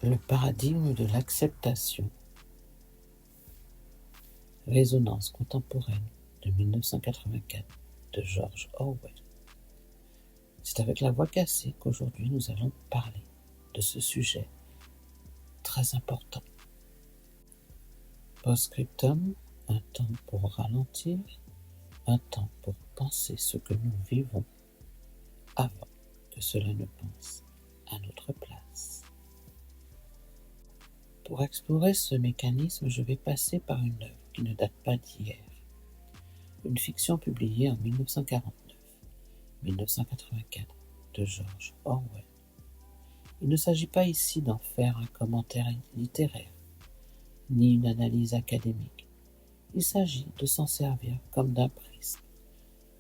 Le paradigme de l'acceptation. Résonance contemporaine de 1984 de George Orwell. C'est avec la voix cassée qu'aujourd'hui nous allons parler de ce sujet très important. Post-scriptum, un temps pour ralentir, un temps pour penser ce que nous vivons avant que cela ne pense à notre place. Pour explorer ce mécanisme, je vais passer par une œuvre qui ne date pas d'hier. Une fiction publiée en 1949-1984 de George Orwell. Il ne s'agit pas ici d'en faire un commentaire littéraire, ni une analyse académique. Il s'agit de s'en servir comme d'un prisme,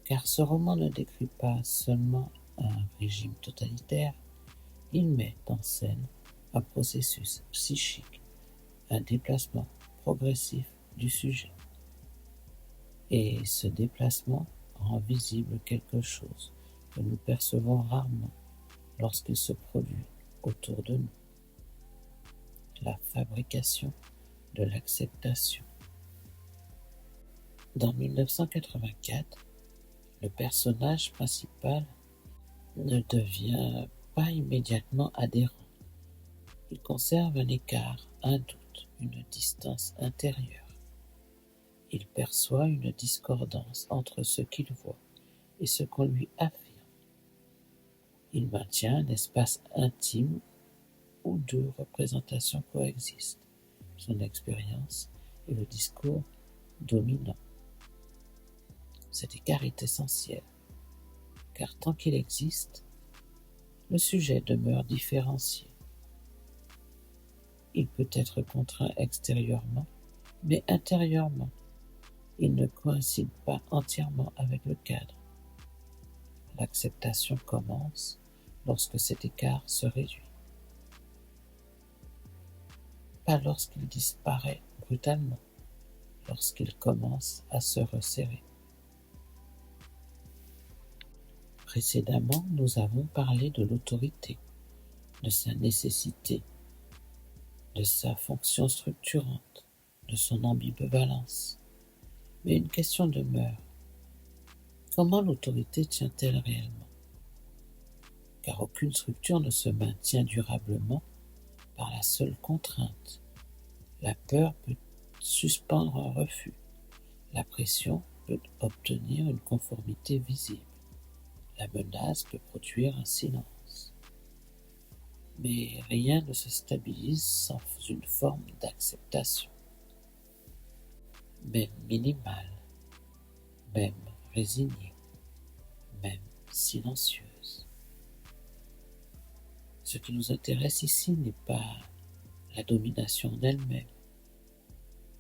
car ce roman ne décrit pas seulement un régime totalitaire, il met en scène un processus psychique, un déplacement progressif du sujet. Et ce déplacement rend visible quelque chose que nous percevons rarement lorsqu'il se produit autour de nous. La fabrication de l'acceptation. Dans 1984, le personnage principal ne devient pas immédiatement adhérent. Il conserve un écart, un doute, une distance intérieure. Il perçoit une discordance entre ce qu'il voit et ce qu'on lui affirme. Il maintient un espace intime où deux représentations coexistent, son expérience et le discours dominant. Cet écart est essentiel, car tant qu'il existe, le sujet demeure différencié. Il peut être contraint extérieurement, mais intérieurement, il ne coïncide pas entièrement avec le cadre. L'acceptation commence lorsque cet écart se réduit, pas lorsqu'il disparaît brutalement, lorsqu'il commence à se resserrer. Précédemment, nous avons parlé de l'autorité, de sa nécessité, de sa fonction structurante, de son ambivalence. Mais une question demeure. Comment l'autorité tient-elle réellement? Car aucune structure ne se maintient durablement par la seule contrainte. La peur peut suspendre un refus. La pression peut obtenir une conformité visible. La menace peut produire un silence. Mais rien ne se stabilise sans une forme d'acceptation, même minimale, même résignée, même silencieuse. Ce qui nous intéresse ici n'est pas la domination d'elle-même,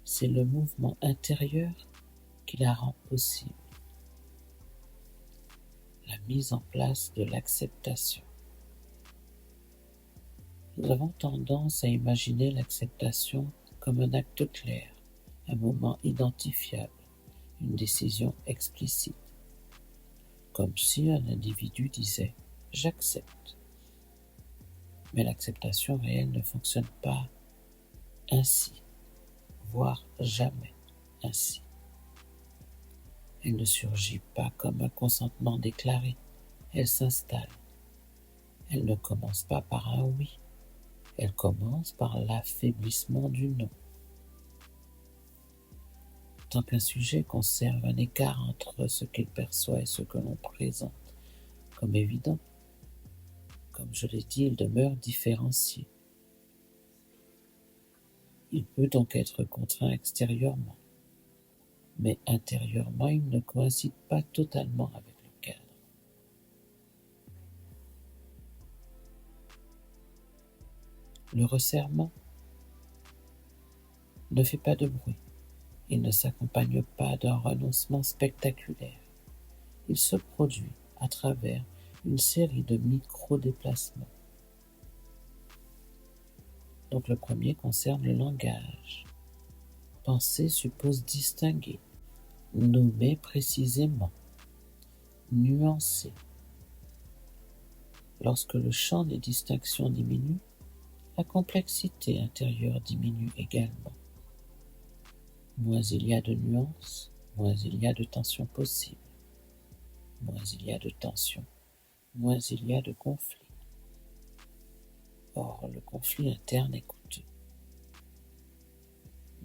c'est le mouvement intérieur qui la rend possible, la mise en place de l'acceptation. Nous avons tendance à imaginer l'acceptation comme un acte clair, un moment identifiable, une décision explicite, comme si un individu disait « j'accepte ». Mais l'acceptation réelle ne fonctionne pas ainsi, voire jamais ainsi. Elle ne surgit pas comme un consentement déclaré, elle s'installe. Elle ne commence pas par un oui, elle commence par l'affaiblissement du non. Tant qu'un sujet conserve un écart entre ce qu'il perçoit et ce que l'on présente comme évident, comme je l'ai dit, il demeure différencié. Il peut donc être contraint extérieurement, mais intérieurement, il ne coïncide pas totalement avec le cadre. Le resserrement ne fait pas de bruit. Il ne s'accompagne pas d'un renoncement spectaculaire. Il se produit à travers une série de micro-déplacements. Donc le premier concerne le langage. Penser suppose distinguer, nommer précisément, nuancer. Lorsque le champ des distinctions diminue, la complexité intérieure diminue également. Moins il y a de nuances, moins il y a de tensions possibles. Moins il y a de tensions, moins il y a de conflits. Or, le conflit interne est coûteux.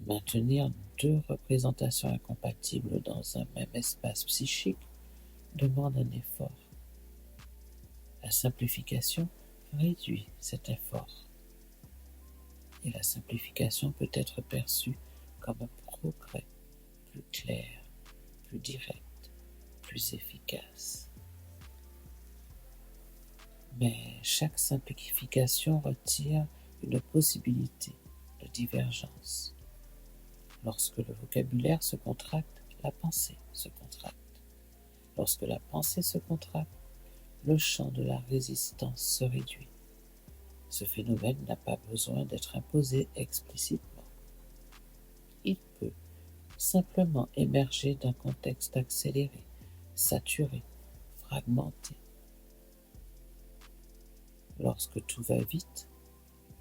Maintenir deux représentations incompatibles dans un même espace psychique demande un effort. La simplification réduit cet effort. Et la simplification peut être perçue comme un progrès plus clair, plus direct, plus efficace. Mais chaque simplification retire une possibilité de divergence. Lorsque le vocabulaire se contracte, la pensée se contracte. Lorsque la pensée se contracte, le champ de la résistance se réduit. Ce phénomène n'a pas besoin d'être imposé explicitement. Il peut simplement émerger d'un contexte accéléré, saturé, fragmenté. Lorsque tout va vite,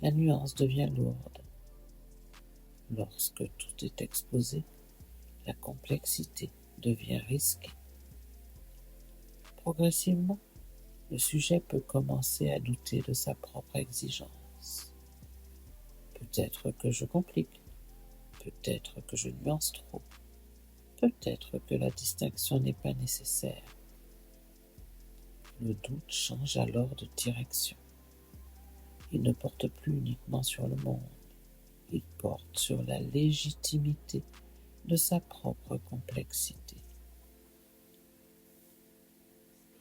la nuance devient lourde. Lorsque tout est exposé, la complexité devient risquée. Progressivement, le sujet peut commencer à douter de sa propre exigence. Peut-être que je complique, peut-être que je nuance trop, peut-être que la distinction n'est pas nécessaire. Le doute change alors de direction. Il ne porte plus uniquement sur le monde, il porte sur la légitimité de sa propre complexité.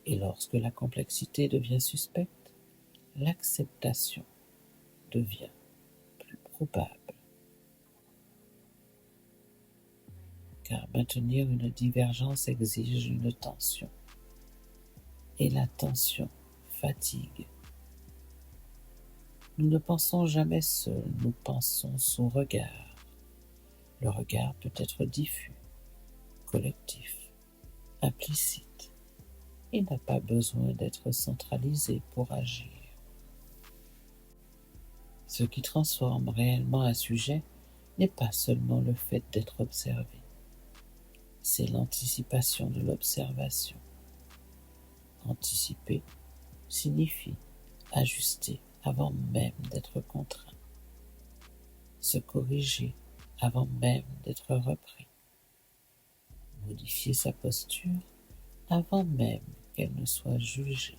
Et lorsque la complexité devient suspecte, l'acceptation devient plus probable. Car maintenir une divergence exige une tension. Et la tension fatigue. Nous ne pensons jamais seuls, nous pensons sous regard. Le regard peut être diffus, collectif, implicite. Il n'a pas besoin d'être centralisé pour agir. Ce qui transforme réellement un sujet n'est pas seulement le fait d'être observé, c'est l'anticipation de l'observation. Anticiper signifie ajuster avant même d'être contraint, se corriger avant même d'être repris, modifier sa posture avant même qu'elle ne soit jugée.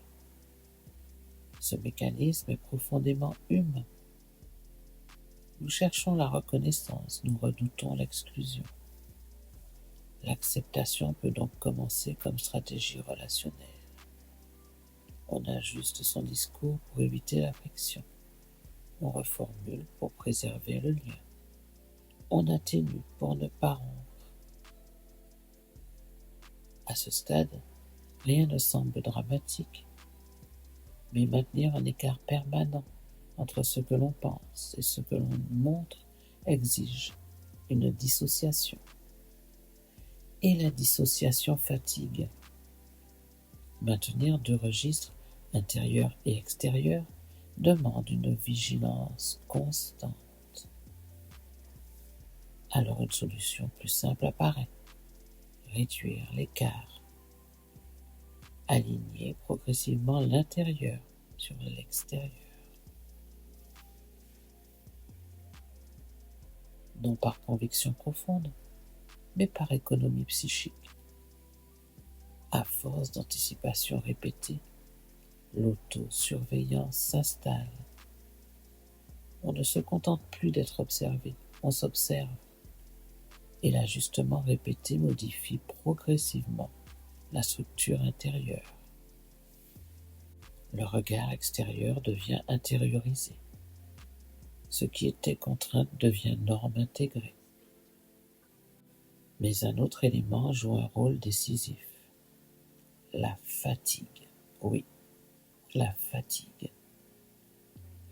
Ce mécanisme est profondément humain. Nous cherchons la reconnaissance, nous redoutons l'exclusion. L'acceptation peut donc commencer comme stratégie relationnelle. On ajuste son discours pour éviter la friction. On reformule pour préserver le lien. On atténue pour ne pas rompre. À ce stade, rien ne semble dramatique, mais maintenir un écart permanent entre ce que l'on pense et ce que l'on montre exige une dissociation. Et la dissociation fatigue. Maintenir deux registres, intérieur et extérieur, demande une vigilance constante. Alors une solution plus simple apparaît. Réduire l'écart. Aligner progressivement l'intérieur sur l'extérieur. Non par conviction profonde, mais par économie psychique. À force d'anticipation répétée, l'auto-surveillance s'installe. On ne se contente plus d'être observé, on s'observe. Et l'ajustement répété modifie progressivement la structure intérieure. Le regard extérieur devient intériorisé. Ce qui était contrainte devient norme intégrée. Mais un autre élément joue un rôle décisif. La fatigue. Oui, la fatigue.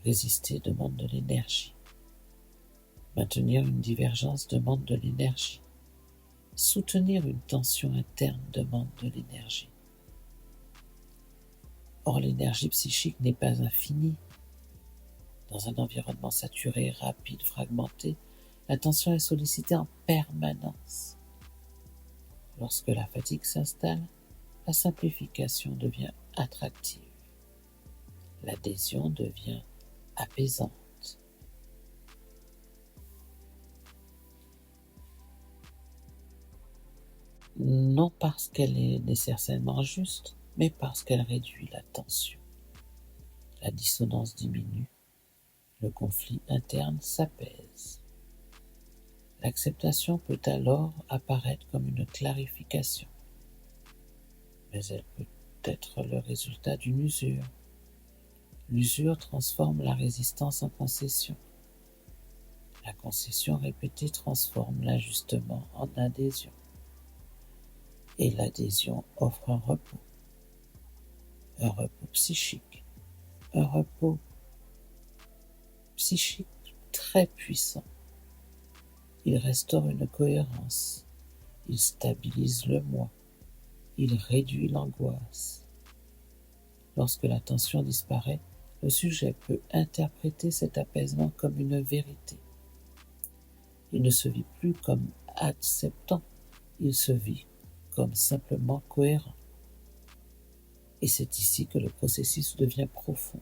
Résister demande de l'énergie. Maintenir une divergence demande de l'énergie. Soutenir une tension interne demande de l'énergie. Or, l'énergie psychique n'est pas infinie. Dans un environnement saturé, rapide, fragmenté, l'attention est sollicitée en permanence. Lorsque la fatigue s'installe, la simplification devient attractive. L'adhésion devient apaisante. Non parce qu'elle est nécessairement juste, mais parce qu'elle réduit la tension. La dissonance diminue, le conflit interne s'apaise. L'acceptation peut alors apparaître comme une clarification, mais elle peut être le résultat d'une usure. L'usure transforme la résistance en concession. La concession répétée transforme l'ajustement en adhésion. Et l'adhésion offre un repos psychique, un repos psychique très puissant. Il restaure une cohérence, il stabilise le moi, il réduit l'angoisse. Lorsque la tension disparaît, le sujet peut interpréter cet apaisement comme une vérité. Il ne se vit plus comme acceptant, il se vit comme simplement cohérent. Et c'est ici que le processus devient profond.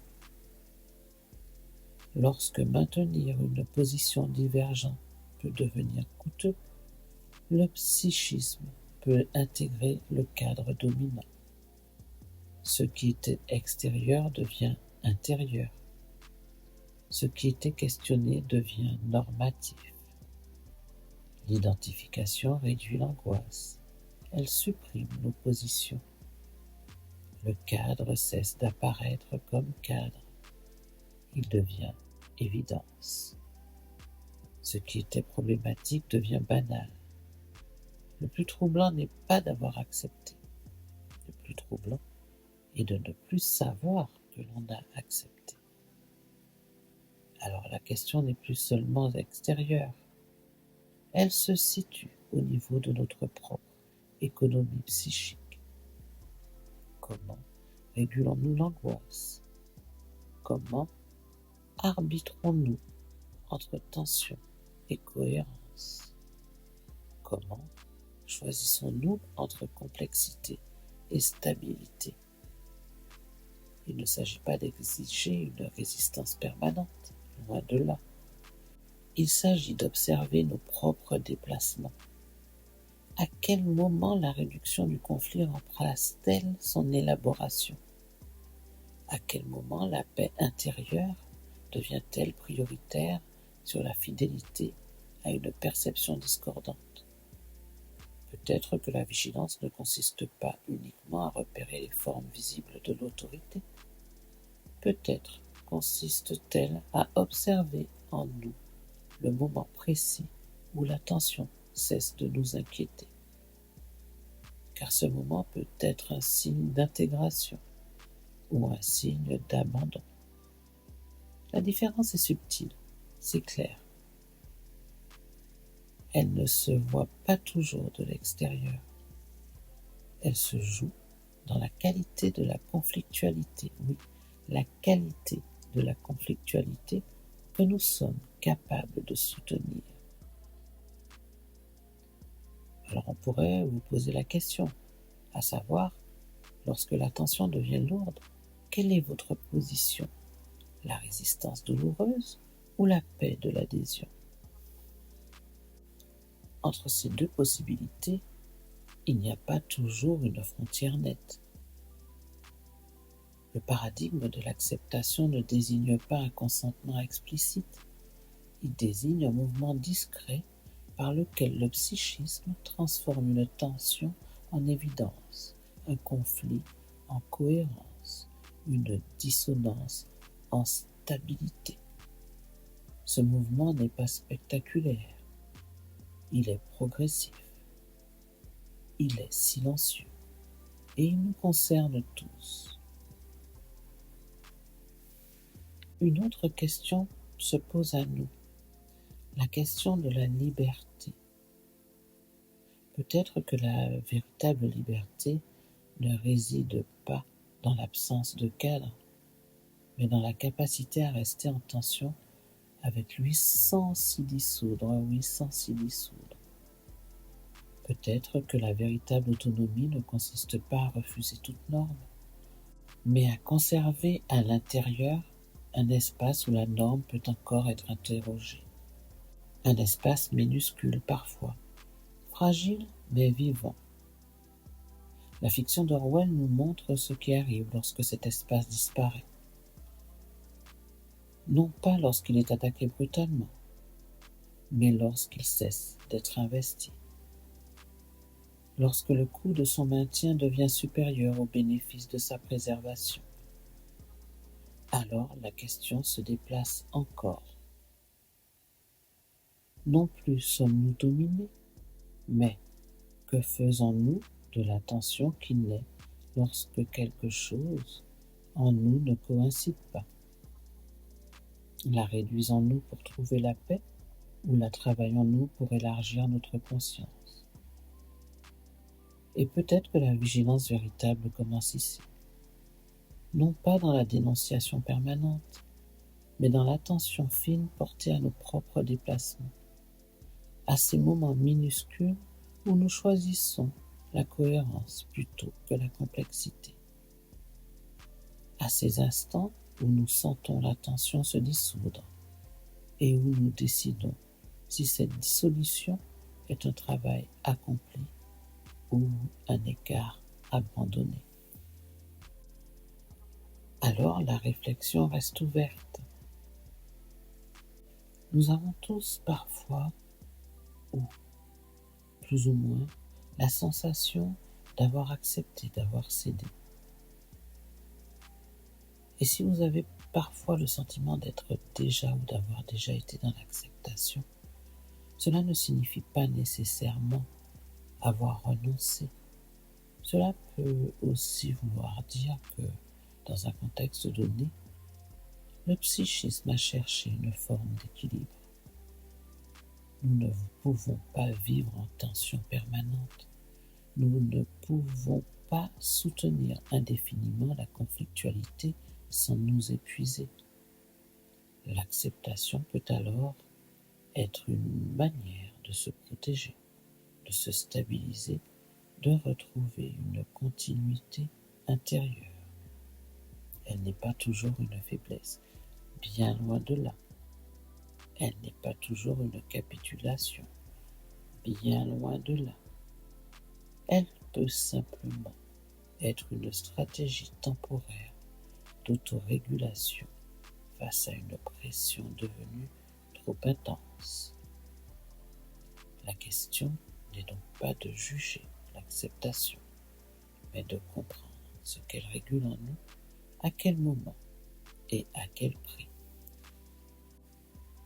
Lorsque maintenir une position divergente peut devenir coûteux, le psychisme peut intégrer le cadre dominant. Ce qui était extérieur devient intérieur. Ce qui était questionné devient normatif. L'identification réduit l'angoisse. Elle supprime l'opposition. Le cadre cesse d'apparaître comme cadre. Il devient évidence. Ce qui était problématique devient banal. Le plus troublant n'est pas d'avoir accepté. Le plus troublant est de ne plus savoir que l'on a accepté. Alors la question n'est plus seulement extérieure. Elle se situe au niveau de notre propre économie psychique. Comment régulons-nous l'angoisse? Comment arbitrons-nous entre tension et cohérence? Comment choisissons-nous entre complexité et stabilité? Il ne s'agit pas d'exiger une résistance permanente, loin de là. Il s'agit d'observer nos propres déplacements. À quel moment la réduction du conflit remplace-t-elle son élaboration? À quel moment la paix intérieure devient-elle prioritaire sur la fidélité à une perception discordante? Peut-être que la vigilance ne consiste pas uniquement à repérer les formes visibles de l'autorité. Peut-être consiste-t-elle à observer en nous le moment précis où la tension cesse de nous inquiéter. Car ce moment peut être un signe d'intégration ou un signe d'abandon. La différence est subtile, c'est clair. Elle ne se voit pas toujours de l'extérieur. Elle se joue dans la qualité de la conflictualité, oui, la qualité de la conflictualité que nous sommes capables de soutenir. Alors on pourrait vous poser la question, à savoir, lorsque la tension devient lourde, quelle est votre position? La résistance douloureuse ou la paix de l'adhésion? Entre ces deux possibilités, il n'y a pas toujours une frontière nette. Le paradigme de l'acceptation ne désigne pas un consentement explicite, il désigne un mouvement discret par lequel le psychisme transforme une tension en évidence, un conflit en cohérence, une dissonance en stabilité. Ce mouvement n'est pas spectaculaire, il est progressif, il est silencieux et il nous concerne tous. Une autre question se pose à nous, la question de la liberté. Peut-être que la véritable liberté ne réside pas dans l'absence de cadre, mais dans la capacité à rester en tension avec lui sans s'y dissoudre, oui, sans s'y dissoudre. Peut-être que la véritable autonomie ne consiste pas à refuser toute norme, mais à conserver à l'intérieur un espace où la norme peut encore être interrogée. Un espace minuscule parfois, fragile mais vivant. La fiction d'Orwell nous montre ce qui arrive lorsque cet espace disparaît. Non pas lorsqu'il est attaqué brutalement, mais lorsqu'il cesse d'être investi. Lorsque le coût de son maintien devient supérieur au bénéfice de sa préservation. Alors la question se déplace encore. Non plus sommes-nous dominés, mais que faisons-nous de la tension qui naît lorsque quelque chose en nous ne coïncide pas? La réduisons-nous pour trouver la paix ou la travaillons-nous pour élargir notre conscience? Et peut-être que la vigilance véritable commence ici. Non pas dans la dénonciation permanente, mais dans l'attention fine portée à nos propres déplacements, à ces moments minuscules où nous choisissons la cohérence plutôt que la complexité, à ces instants où nous sentons la tension se dissoudre et où nous décidons si cette dissolution est un travail accompli ou un écart abandonné. Alors la réflexion reste ouverte. Nous avons tous parfois, ou plus ou moins, la sensation d'avoir accepté, d'avoir cédé. Et si vous avez parfois le sentiment d'être déjà ou d'avoir déjà été dans l'acceptation, cela ne signifie pas nécessairement avoir renoncé. Cela peut aussi vouloir dire que, dans un contexte donné, le psychisme a cherché une forme d'équilibre. Nous ne pouvons pas vivre en tension permanente. Nous ne pouvons pas soutenir indéfiniment la conflictualité sans nous épuiser. L'acceptation peut alors être une manière de se protéger, de se stabiliser, de retrouver une continuité intérieure. Elle n'est pas toujours une faiblesse, bien loin de là. Elle n'est pas toujours une capitulation, bien loin de là. Elle peut simplement être une stratégie temporaire d'autorégulation face à une pression devenue trop intense. La question n'est donc pas de juger l'acceptation, mais de comprendre ce qu'elle régule en nous, à quel moment et à quel prix.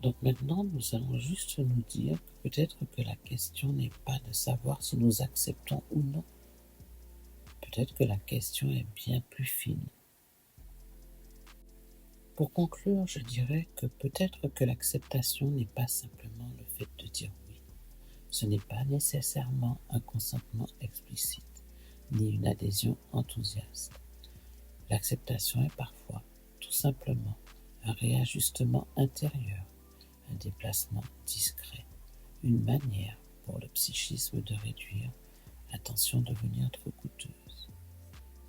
Donc maintenant, nous allons juste nous dire que peut-être que la question n'est pas de savoir si nous acceptons ou non. Peut-être que la question est bien plus fine. Pour conclure, je dirais que peut-être que l'acceptation n'est pas simplement le fait de dire oui. Ce n'est pas nécessairement un consentement explicite, ni une adhésion enthousiaste. L'acceptation est parfois, tout simplement, un réajustement intérieur, un déplacement discret, une manière pour le psychisme de réduire la tension devenir trop coûteuse.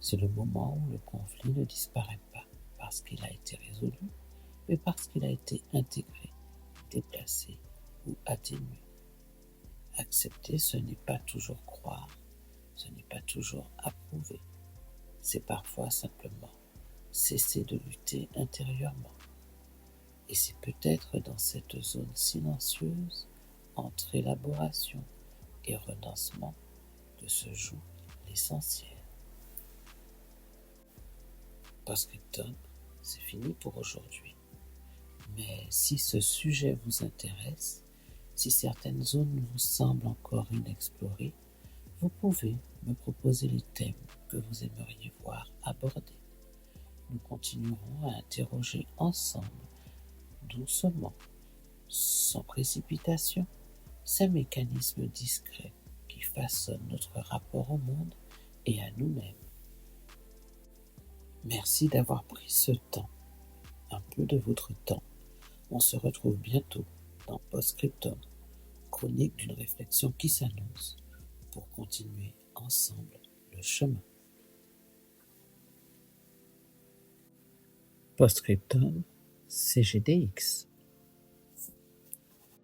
C'est le moment où le conflit ne disparaît pas parce qu'il a été résolu, mais parce qu'il a été intégré, déplacé ou atténué. Accepter, ce n'est pas toujours croire, ce n'est pas toujours approuver, c'est parfois simplement cesser de lutter intérieurement. Et c'est peut-être dans cette zone silencieuse, entre élaboration et renoncement, que se joue l'essentiel. Post-scriptum, c'est fini pour aujourd'hui. Mais si ce sujet vous intéresse, si certaines zones vous semblent encore inexplorées, vous pouvez me proposer les thèmes que vous aimeriez voir abordés. Nous continuerons à interroger ensemble, doucement, sans précipitation, ces mécanismes discrets qui façonnent notre rapport au monde et à nous-mêmes. Merci d'avoir pris ce temps peu de votre temps. On se retrouve bientôt dans Postscriptum, chronique d'une réflexion qui s'annonce, pour continuer ensemble le chemin. Postscriptum CGDX.